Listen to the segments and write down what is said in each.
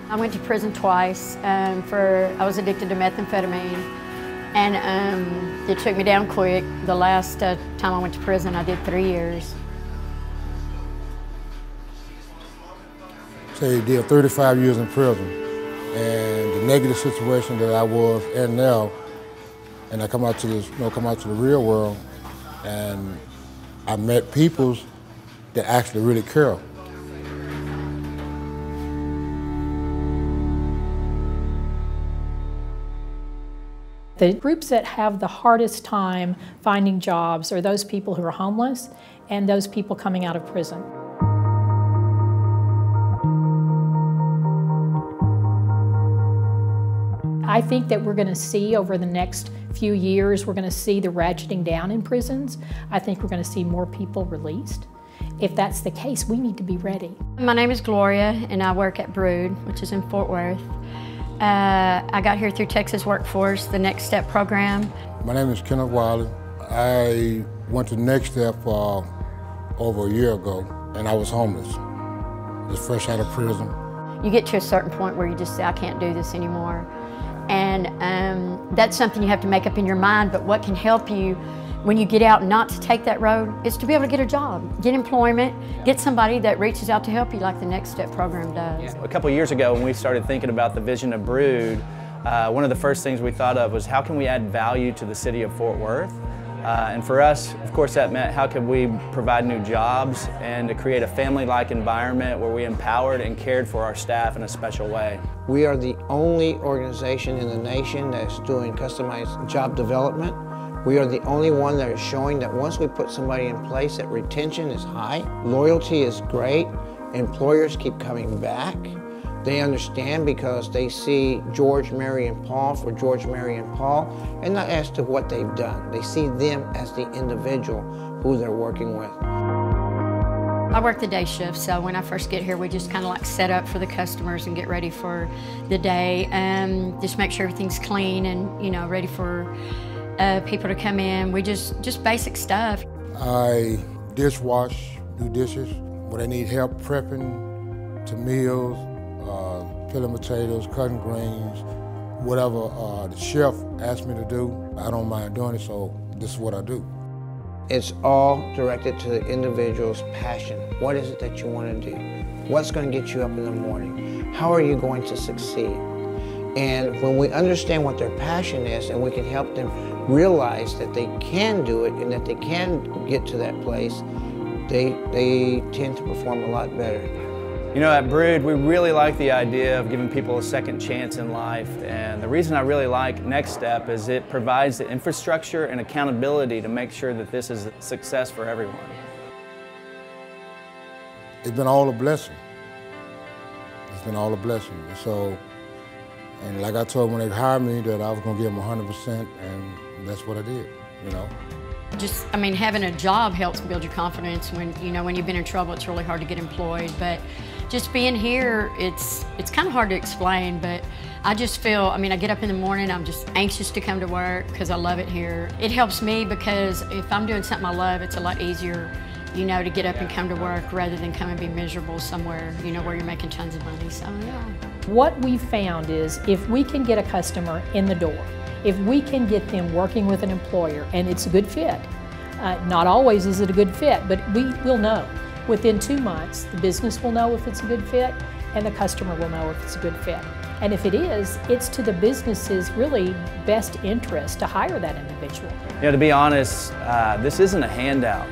I went to prison twice I was addicted to methamphetamine, and it took me down quick. The last time I went to prison, I did 3 years. So he did 35 years in prison, and the negative situation that I was in now, and I come out to the real world, and I met people that actually really care. The groups that have the hardest time finding jobs are those people who are homeless and those people coming out of prison. I think that we're going to see over the next few years, we're going to see the ratcheting down in prisons. I think we're going to see more people released. If that's the case, we need to be ready. My name is Gloria, and I work at Brewed, which is in Fort Worth. I got here through Texas Workforce, the Next Step program. My name is Kenneth Wiley. I went to Next Step over a year ago, and I was homeless, just fresh out of prison. You get to a certain point where you just say, I can't do this anymore. And that's something you have to make up in your mind, but what can help you when you get out not to take that road is to be able to get a job, get employment, get somebody that reaches out to help you like the Next Step program does. A couple of years ago when we started thinking about the vision of Brewed, one of the first things we thought of was how can we add value to the city of Fort Worth? And for us, of course, that meant how could we provide new jobs and to create a family-like environment where we empowered and cared for our staff in a special way. We are the only organization in the nation that's doing customized job development. We are the only one that is showing that once we put somebody in place, that retention is high, loyalty is great, employers keep coming back. They understand because they see George, Mary, and Paul for George, Mary, and Paul, and not as to what they've done. They see them as the individual who they're working with. I work the day shift, so when I first get here, we just kind of like set up for the customers and get ready for the day. Just make sure everything's clean and ready for people to come in. We just basic stuff. I dishwash, do dishes. When they need help prepping to meals, peeling potatoes, cutting greens, whatever the chef asks me to do, I don't mind doing it, so this is what I do. It's all directed to the individual's passion. What is it that you want to do? What's going to get you up in the morning? How are you going to succeed? And when we understand what their passion is and we can help them realize that they can do it and that they can get to that place, they tend to perform a lot better. You know, at Brewed, we really like the idea of giving people a second chance in life, and the reason I really like Next Step is it provides the infrastructure and accountability to make sure that this is a success for everyone. It's been all a blessing. It's been all a blessing. And like I told when they hired me that I was going to give them 100%, and that's what I did, Just, having a job helps build your confidence. When you've been in trouble, it's really hard to get employed. But just being here, it's kind of hard to explain. But I just feel, I get up in the morning, I'm just anxious to come to work because I love it here. It helps me because if I'm doing something I love, it's a lot easier, to get up and come to work rather than come and be miserable somewhere, where you're making tons of money. So yeah. What we've found is if we can get a customer in the door, if we can get them working with an employer and it's a good fit, not always is it a good fit, but we will know. Within 2 months, the business will know if it's a good fit and the customer will know if it's a good fit. And if it is, it's to the business's really best interest to hire that individual. To be honest, this isn't a handout.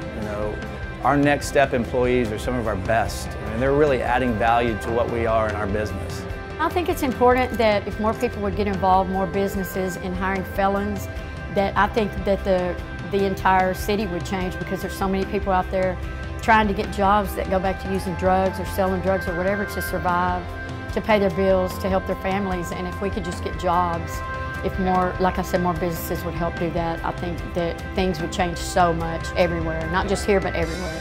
Our Next Step employees are some of our best. They're really adding value to what we are in our business. I think it's important that if more people would get involved, more businesses in hiring felons, that I think that the entire city would change because there's so many people out there trying to get jobs that go back to using drugs or selling drugs or whatever to survive, to pay their bills, to help their families. And if we could just get jobs, if more, like I said, more businesses would help do that, I think that things would change so much everywhere, not just here, but everywhere.